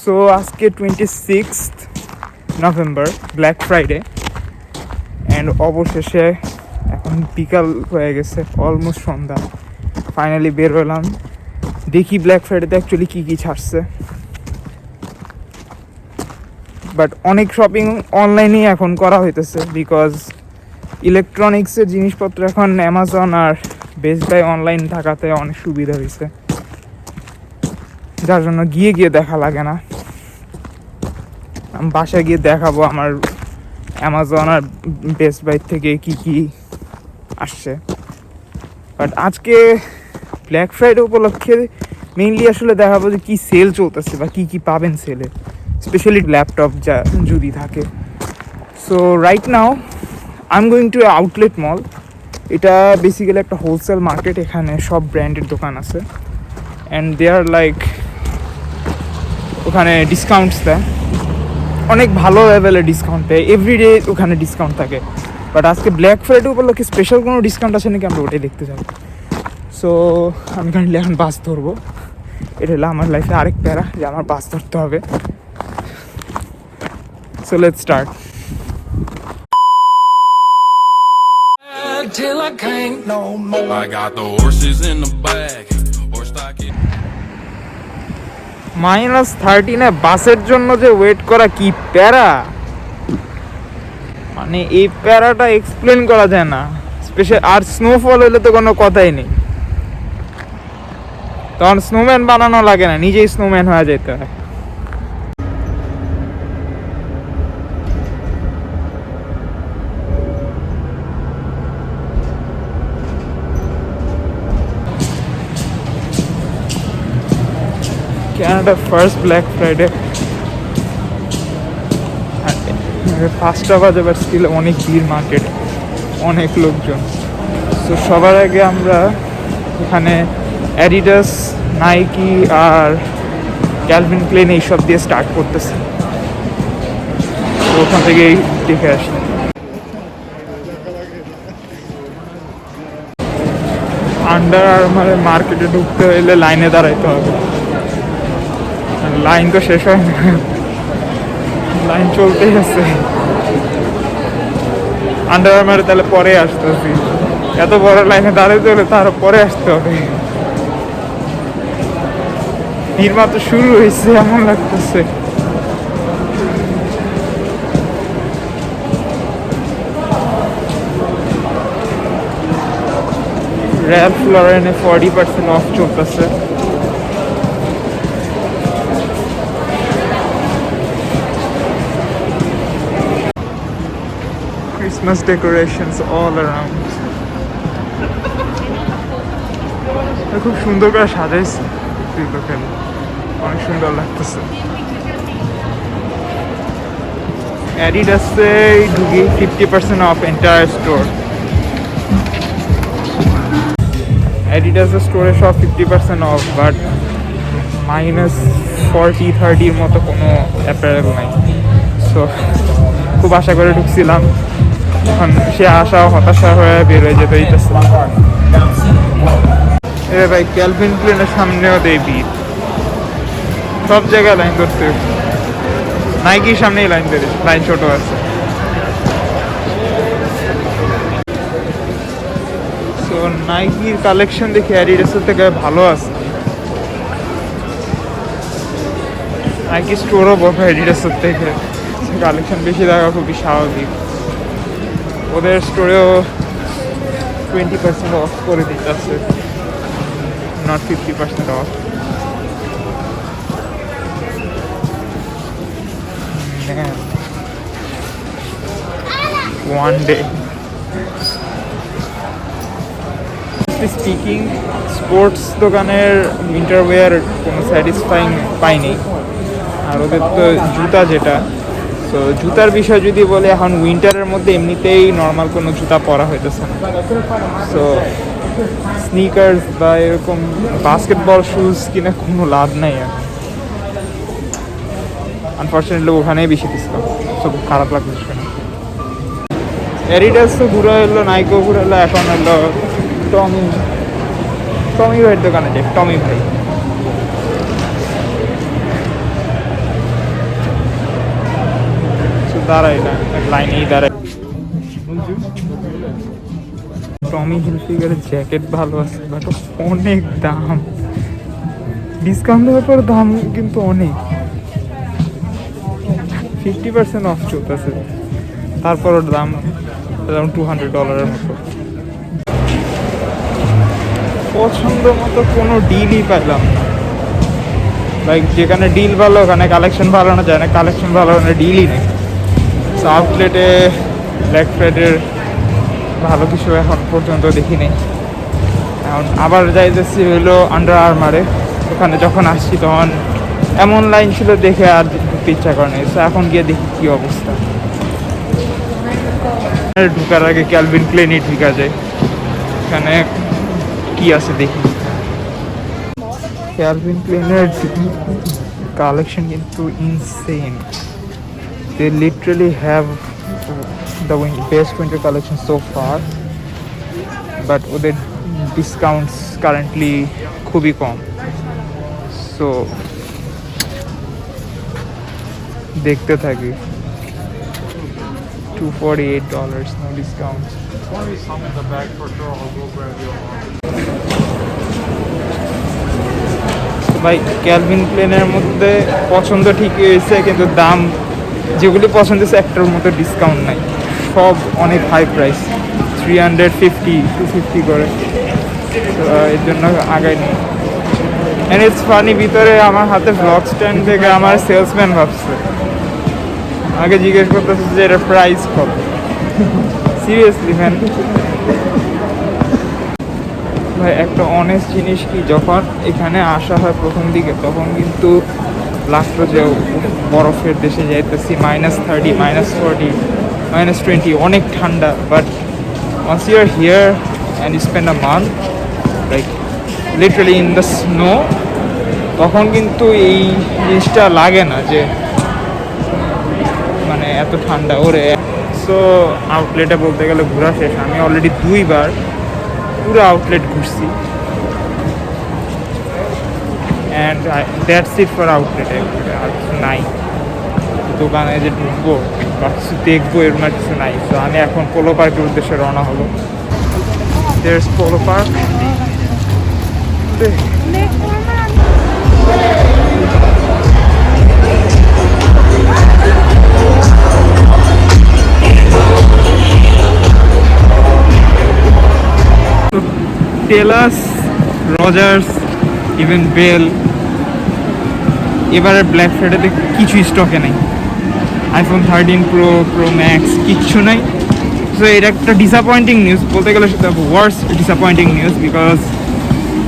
So আজকে 26 November, black Friday, and অবশেষে এখন বিকাল হয়ে গেছে, অলমোস্ট সন্ধ্যা। ফাইনালি বের হলাম, দেখি ব্ল্যাক ফ্রাইডেতে অ্যাকচুয়ালি কী কী ছাড়ছে। বাট অনেক শপিং অনলাইনেই এখন করা হইতেছে, বিকজ ইলেকট্রনিক্সের জিনিসপত্র এখন অ্যামাজন আর বেস্ট বাই অনলাইন থাকাতে অনেক সুবিধা হয়েছে, যার জন্য গিয়ে গিয়ে দেখা লাগে না। আমি বাসায় গিয়ে দেখাবো আমার অ্যামাজন আর বেস্ট বাই থেকে কি কি আসছে। বাট আজকে ব্ল্যাক ফ্রাইডে উপলক্ষে মেইনলি আসলে দেখাবো যে কী সেল চলতেছে বা কী কী পাবেন সেলে, স্পেশালি ল্যাপটপ যা যদি থাকে। So right now I am going to outlet mall. এটা বেসিক্যালি একটা হোলসেল মার্কেট, এখানে সব ব্র্যান্ডের দোকান আছে, অ্যান্ড দে আর লাইক ওখানে ডিসকাউন্টস দেয়, অনেক ভালো লেভেলের ডিসকাউন্ট দেয়, এভরিডে ওখানে ডিসকাউন্ট থাকে। বাট আজকে ব্ল্যাক ফ্রাইডে উপলক্ষে স্পেশাল কোনো ডিসকাউন্ট আছে নাকি আমরা ওটাই দেখতে যাবো। সো আমি কারেন্টলি এখন বাস ধরবো, এটা হলো আমার লাইফে আরেক প্যারা যে আমার বাস ধরতে হবে। So let's start. Till I can't no more. I got the horses in the back. Horse stock. -13-এ বাসের জন্য যে ওয়েট করা কি প্যারা, মানে এই প্যারাটা এক্সপ্লেন করা যায় না। স্পেশাল আর স্নোফল হলে তো কোনো কথাই নেই, তখন স্নোম্যান বানানো লাগে না, নিজেই স্নোম্যান হয়ে যেতে হয়। Canada first Black Friday. 5টা বাজে, বাট স্টিল অনেক ভিড় মার্কেটে, অনেক লোকজন। সো সবার আগে আমরা এখানে অ্যাডিডাস, নাইকি আর ক্যালভিন ক্লেন এইসব দিয়ে স্টার্ট করতেছি, তো ওখান থেকেই দেখে আসি। আন্ডার আর্মারের মার্কেটে ঢুকতে হলে লাইনে দাঁড়াইতে হবে, লাইন তো শেষ হয় না, লাইন চলতেই আছে। আন্ডার আর্মারে তাহলে পরে আসতেছি, এত বড় লাইনে দাঁড়াইতে হলে তার পরে আসতে হবে। ভিড় মাত্র শুরু হয়েছে এমন লাগতেছে। র্যালফ লরেনে 40% অফ চলতেছে। Christmas decorations all around. খুব সুন্দর করে সাজাইছে, অনেক সুন্দর লাগতেছে। অ্যাডিডাসে ঢুকি 50% অফ এন্টায়ার স্টোর। অ্যাডিডাসের স্টোরে সব 50% অফ, বাট -40-30 মতো কোনো অ্যাপারেল নাই। সো খুব আশা করে ঢুকছিলাম, এখন সে আশা হতাশা হয়ে বের হয়ে যেতে হইতেছে। এ ভাই, ক্যালভিন ক্লেনের সামনেও দেয় ভিড়, সব জায়গায় লাইন ধরতে। নাইকির সামনেই লাইন ধরে, লাইন ছোট আছে। সো নাইকির কালেকশন দেখি অ্যাডিডাসের থেকে ভালো আছে। নাইকি স্টোরও বড় অ্যাডিডাসের থেকে, কালেকশন বেশি দেখা খুবই স্বাভাবিক। ওদের স্টোরেও 20% অফ করে দিতেছে, not 50% of. One day. Speaking, sports দোকানের উইন্টারওয়্যার কোনো স্যাটিসফাইং পাইনি। আর ওদের তো জুতা যেটা, তো জুতার বিষয় যদি বলে, এখন উইন্টারের মধ্যে এমনিতেই নর্মাল কোনো জুতা পরা হইতেছে না। সো স্নিকার্স বা এরকম বাস্কেটবল শুজ কিনে কোনো লাভ নাই এখন, আনফর্চুনেটলি ওখানেই বেশি ডিসকাউন্ট। সো খুব খারাপ লাগছে শুনে। অ্যাডিডাস তো ঘুরে এলো, নাইকো ঘুরে এলো, এখন এলো টমি ভাইয়ের দোকানে যাই। টমি ভাই দাঁড়াই না, লাইনেই দাঁড়াই। টমি হিলফিগারের জ্যাকেট ভালো আছে, বাট অনেক দাম। ডিসকাউন্ট দেওয়ার পর দাম কিন্তু অনেক, 50% অফ চলতেছে, তারপর ওর দাম অ্যারাউন্ড $200 মতো। পছন্দ মতো কোনো ডিলই পাইলাম না, লাইক যেখানে ডিল ভালো ওখানে কালেকশন ভালো না, যেখানে কালেকশন ভালো ওখানে ডিলই নেই। তো আউটলেটে ব্ল্যাক ফ্রাইডের ভালো কিছু এখন পর্যন্ত দেখি নেই। এখন আবার যাইতেছি হলো আন্ডার আর্মারে, ওখানে যখন আসছি তখন এমন লাইন ছিল দেখে আর ঢুকতে ইচ্ছা করে নাই। তো এখন গিয়ে দেখি কী অবস্থা। ঢুকার আগে ক্যালভিন ক্লেনই ঢুকা যায়, এখানে কি আছে দেখি। ক্যালভিন ক্লেনের কালেকশন কিন্তু insane, they literally have the best winter collection so far, but ওদের ডিসকাউন্টস কারেন্টলি খুবই কম। সো দেখতে থাকি। $248, no discounts. ভাই ক্যালভিন ক্লেনের মধ্যে পছন্দ ঠিকই হয়েছে, কিন্তু দাম যেগুলি পছন্দ হয়েছে একটার মতো ডিসকাউন্ট নাই, সব অনেক হাই প্রাইস, 350, 250 করে। এর জন্য আগাই নেই। অ্যান্ড ইটস ফানি, ভিতরে আমার হাতে ব্লগ স্ট্যান্ড থেকে আমার সেলসম্যান ভাবছে, আগে জিজ্ঞেস করতেছে যে এটা প্রাইস কত। Seriously man. ভাই একটা অনেস্ট জিনিস কি, যখন এখানে আসা হয় প্রথম দিকে তখন কিন্তু লাগতো যে বরফের দেশে যাইতেছি, -30, -40, -20, অনেক ঠান্ডা। But once you are here and you spend a month like literally in the snow, তখন কিন্তু এই জিনিসটা লাগে না যে মানে এত ঠান্ডা ওরে। সো আউটলেটে বলতে গেলে ঘোরা শেষ। আমি অলরেডি 2 বার পুরো আউটলেট ঘুরছি, অ্যান্ড দ্যাটস ইট ফর আউটলেটে। আর কিছু নাই দোকানে যে ঢুকবো বা কিছু দেখবো, এর মানে কিছু নাই। তো আমি এখন পোলো পার্কের উদ্দেশ্যে রওনা হলো। There's Polo Park. Telus, Rogers, even Bell এবারে ব্ল্যাক ফ্রাইডেতে কিছু স্টকে নেই। iPhone 13 Pro Max কিচ্ছু নাই। সো এটা একটা ডিসঅ্যাপয়েন্টিং নিউজ, বলতে গেলে সেটা ওয়ার্স ডিসঅ্যাপয়েন্টিং নিউজ, বিকজ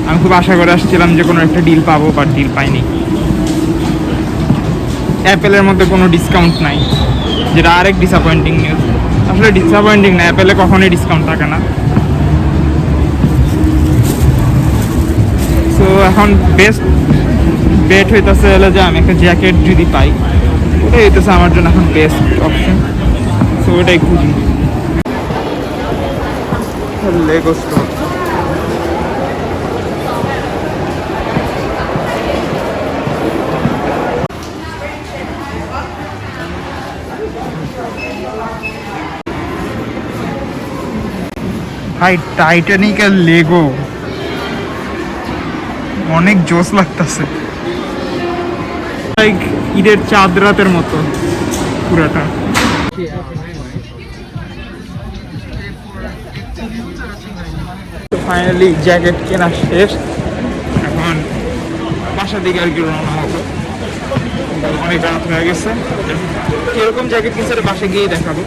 আমি খুব আশা করে আসছিলাম যে কোনো একটা ডিল পাবো, বাট ডিল পাইনি। অ্যাপেলের মধ্যে কোনো ডিসকাউন্ট নাই, যেটা আরেক ডিসঅ্যাপয়েন্টিং নিউজ। আসলে ডিসঅ্যাপয়েন্টিং না, অ্যাপেলে কখনোই ডিসকাউন্ট থাকে না। সো এখন বেস্ট বেট হইতেছে হলো যে আমি একটা জ্যাকেট যদি পাই, ওটাই হইতেছে আমার জন্য এখন বেস্ট অপশন। সো ওটাই খুঁজি। Lego store. ভাই টাইটানিক আর লেগো অনেক জোস লাগতেছে, লাইক ঈদের চাঁদ রাতের মতো পুরাটা। ফাইনালি জ্যাকেট কেনা শেষ, এখন বাসার দিকে আর কি রওনা হবো। অনেক রাত হয়ে গেছে, কিরকম জ্যাকেট কিনছে বাসায় গিয়েই দেখাবো,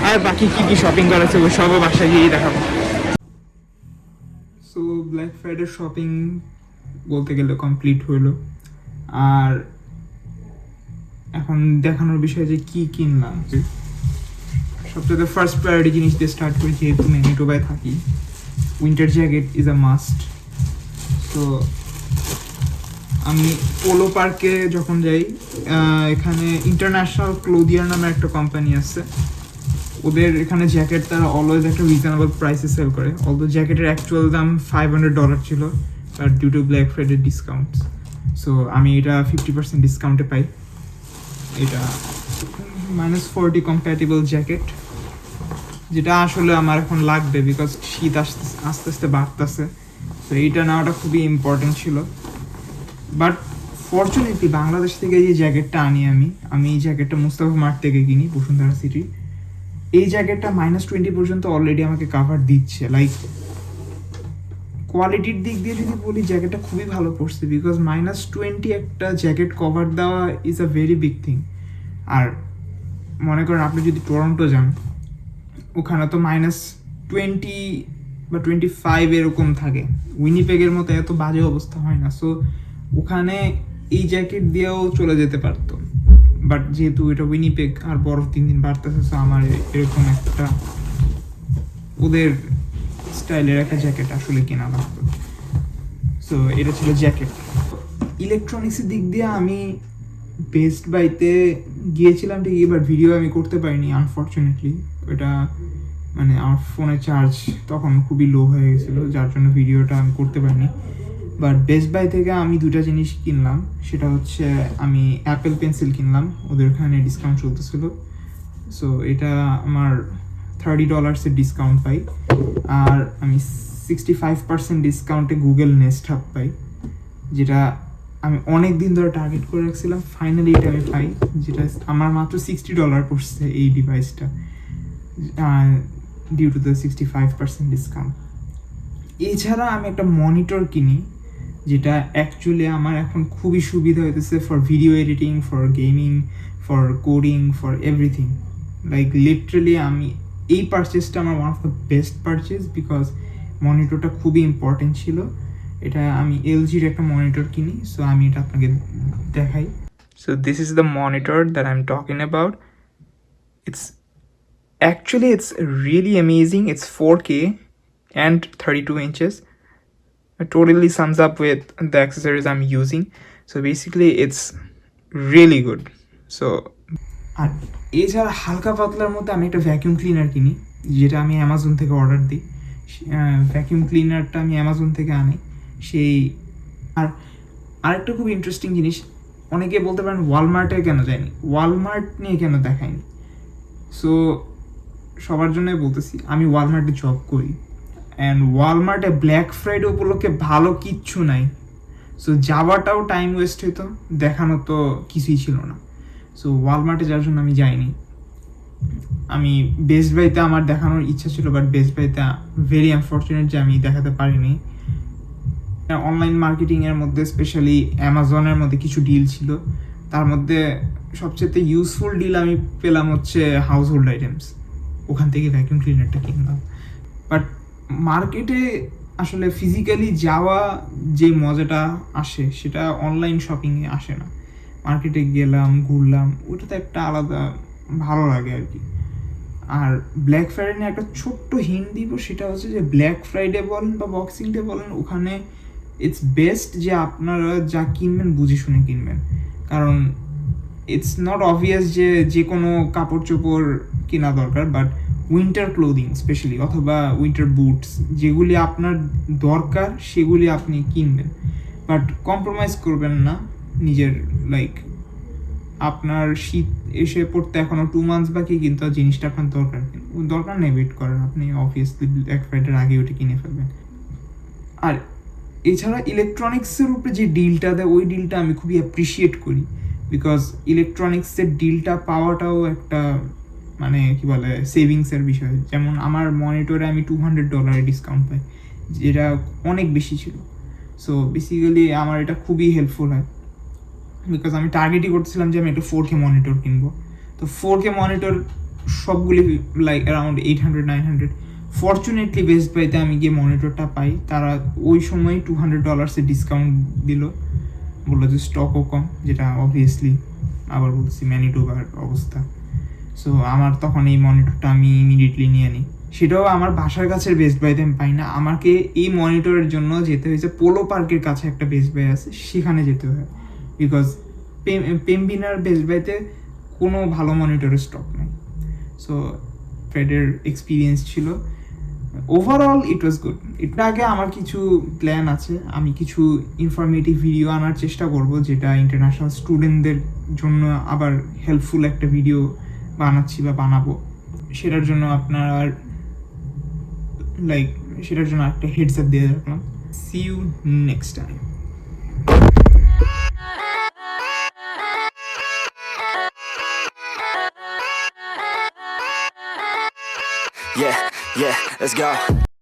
আর বাকি কি কি শপিং করেছে ওই সবও বাসায় গিয়েই দেখাবো। সো ব্ল্যাক ফ্রাইডে শপিং বলতে গেলে কমপ্লিট হইলো, আর এখন দেখানোর বিষয় যে কি কিনলাম। সবচেয়ে ফার্স্ট প্রায়োরিটি জিনিস দিয়ে স্টার্ট করি, যেহেতু ম্যানিটোবায় থাকি, winter jacket is a must. তো আমি পোলো পার্কে যখন যাই, এখানে ইন্টারন্যাশনাল ক্লোদিয়ার নামে একটা কোম্পানি আছে, ওদের এখানে জ্যাকেট তারা অলওয়েজ একটা রিজনেবল প্রাইসে সেল করে। অলদো জ্যাকেটের অ্যাকচুয়াল দাম $500 ছিল, but due to Black Friday discount, so আমি এটা 50% ডিসকাউন্টে পাই। এটা -40 কম্প্যাটেবল জ্যাকেট, যেটা আসলে আমার এখন লাগবে বিকজ শীত আস্তে আস্তে বাড়তেছে। তো এইটা নেওয়াটা খুবই ইম্পর্টেন্ট ছিল। বাট ফর্চুনেটলি বাংলাদেশ থেকে যে জ্যাকেটটা আনি আমি এই জ্যাকেটটা মুস্তাফা মার্ট থেকে কিনি, বসুন্ধরা সিটি। এই জ্যাকেটটা -20 পর্যন্ত অলরেডি আমাকে কাভার দিচ্ছে। লাইক কোয়ালিটির দিক দিয়ে যদি বলি, জ্যাকেটটা খুবই ভালো পড়ছে বিকজ -20 একটা জ্যাকেট কভার দেওয়া is a very big thing. আর মনে করেন আপনি যদি টরন্টো যান, ওখানে তো -20 বা 25 এরকম থাকে। উইনিপেগের মতো এত বাজে অবস্থা হয় না। সো ওখানে এই জ্যাকেট দিয়েও চলে যেতে পারতো, বাট যেহেতু এটা উইনিপেগ আর বরফ দিন দিন বাড়তেছে, সো আমার এরকম একটা ওদের স্টাইলের একটা জ্যাকেট আসলে কেনা লাগতো। সো এটা ছিল জ্যাকেট। ইলেকট্রনিক্সের দিক দিয়ে আমি বেস্ট বাইতে গিয়েছিলাম ঠিকই, বাট ভিডিও আমি করতে পারিনি আনফর্চুনেটলি। ওটা মানে আমার ফোনে চার্জ তখন খুবই লো হয়ে গেছিলো, যার জন্য ভিডিওটা আমি করতে পারিনি। বাট বেস্ট বাই থেকে আমি দুটা জিনিস কিনলাম। সেটা হচ্ছে আমি অ্যাপেল পেন্সিল কিনলাম, ওদের ওখানে ডিসকাউন্ট চলতেছিল। সো এটা আমার $30 ডিসকাউন্ট পাই। আর আমি 65% ডিসকাউন্টে গুগল নেস্ট হাব পাই, যেটা আমি অনেক দিন ধরে টার্গেট করে রাখছিলাম। ফাইনালি এটা আমি পাই, যেটা আমার মাত্র $60 পড়ছে এই ডিভাইসটা, ডিউ টু দ্য 65% ডিসকাউন্ট। এছাড়া আমি একটা মনিটর কিনি, যেটা অ্যাকচুয়ালি আমার এখন খুবই সুবিধা হইতেছে for video editing, for gaming, for coding, for everything. Like literally আমি এই পারচেসটা আমার one of the best purchase because মনিটরটা খুবই ইম্পর্টেন্ট ছিল। এটা আমি এলজির একটা মনিটর কিনি, সো আমি এটা আপনাকে দেখাই। So this is the monitor that I am talking about. It's really amazing. It's 4K and 32 inches. It totally sums up with the accessories I'm using. So basically it's really good. So আর এছাড়া হালকা পাতলার মধ্যে আমি একটা vacuum cleaner কিনি, যেটা আমি Amazon থেকে order দিই। ভ্যাকিউম ক্লিনারটা আমি অ্যামাজন থেকে আনি। সেই আর আরেকটা খুব ইন্টারেস্টিং জিনিস, অনেকে বলতে পারেন ওয়ালমার্টে কেন যায়নি, ওয়ালমার্ট নিয়ে কেন দেখায়নি। সো সবার জন্যই বলতেছি, আমি ওয়ালমার্টে জব করি অ্যান্ড ওয়ালমার্টে ব্ল্যাক ফ্রাইডে উপলক্ষে ভালো কিচ্ছু নাই। সো যাওয়াটাও টাইম ওয়েস্ট হইতো, দেখানো তো কিছুই ছিল না। সো ওয়ালমার্টে যাওয়ার জন্য আমি যাইনি। আমি বেস্ট বাইতে আমার দেখানোর ইচ্ছা ছিল, বাট বেস্ট বাইতে ভেরি আনফর্চুনেট যে আমি দেখাতে পারিনি। অনলাইন মার্কেটিংয়ের মধ্যে স্পেশালি অ্যামাজনের মধ্যে কিছু ডিল ছিল, তার মধ্যে সবচেয়ে ইউজফুল ডিল আমি পেলাম হচ্ছে হাউস হোল্ড আইটেমস। ওখান থেকে ভ্যাকিউম ক্লিনারটা কিনলাম। বাট মার্কেটে আসলে ফিজিক্যালি যাওয়া যে মজাটা আসে, সেটা অনলাইন শপিংয়ে আসে না। মার্কেটে গেলাম, ঘুরলাম, ওটা তো একটা আলাদা ভালো লাগে আর কি। আর ব্ল্যাক ফ্রাইডে নিয়ে একটা ছোট্ট হিন্ট দিব, সেটা হচ্ছে যে ব্ল্যাক ফ্রাইডে বলেন বা বক্সিং ডে বলেন, ওখানে ইটস বেস্ট যে আপনারা যা কিনবেন বুঝে শুনে কিনবেন। কারণ ইটস নট অবভিয়াস যে কোনো কাপড় চোপড় কেনা দরকার, বাট উইন্টার ক্লোদিং স্পেশালি অথবা উইন্টার বুটস যেগুলি আপনার দরকার সেগুলি আপনি কিনবেন। বাট কম্প্রোমাইজ করবেন না নিজের, লাইক আপনার শীত এসে পড়তে এখনও 2 মান্থস বাকি, কিন্তু জিনিসটা আপনার দরকার নেই ওয়েট করেন, আপনি অবভিয়াসলি ব্ল্যাক ফ্রাইডের আগে ওটা কিনে ফেলবেন। আর এছাড়া ইলেকট্রনিক্সের উপরে যে ডিলটা দেয়, ওই ডিলটা আমি খুবই অ্যাপ্রিসিয়েট করি বিকজ ইলেকট্রনিক্সের ডিলটা পাওয়াটাও একটা মানে কি বলে সেভিংসের বিষয়। যেমন আমার মনিটরে আমি $200 ডিসকাউন্ট পাই, যেটা অনেক বেশি ছিল। সো বেসিক্যালি আমার এটা খুবই হেল্পফুল হয় বিকজ আমি টার্গেটই করতেছিলাম যে আমি একটা 4K মনিটর কিনবো। তো 4K মনিটর সবগুলি লাইক অ্যারাউন্ড 800-900। ফর্চুনেটলি বেস্ট বাইতে আমি গিয়ে মনিটরটা পাই, তারা ওই সময় $200 ডিসকাউন্ট দিল, বললো যে স্টকও কম, যেটা অবভিয়াসলি আবার বলছি ম্যানিটোবার অবস্থা। সো আমার তখন এই মনিটরটা আমি ইমিডিয়েটলি নিয়ে নিই। সেটাও আমার বাসার কাছের বেস্ট বাইতে আমি পাই না, আমাকে এই মনিটরের জন্য যেতে হয়েছে পোলো পার্কের কাছে একটা বেস্ট বাই আছে, সেখানে যেতে হয় বিকজ পেমবিনার বেস্ট বাইতে কোনো ভালো মনিটরের স্টক নেই। সো ফ্রাইডের এক্সপিরিয়েন্স ছিল ওভারঅল ইট ওয়াজ গুড। এটা আগে আমার কিছু প্ল্যান আছে, আমি কিছু ইনফরমেটিভ ভিডিও আনার চেষ্টা করব যেটা ইন্টারন্যাশনাল স্টুডেন্টদের জন্য আবার হেল্পফুল একটা ভিডিও বানাচ্ছি বা বানাবো, সেটার জন্য আপনার সেটার জন্য একটা হেডস আপ দিয়ে রাখলাম। See you next time. Yeah, let's go.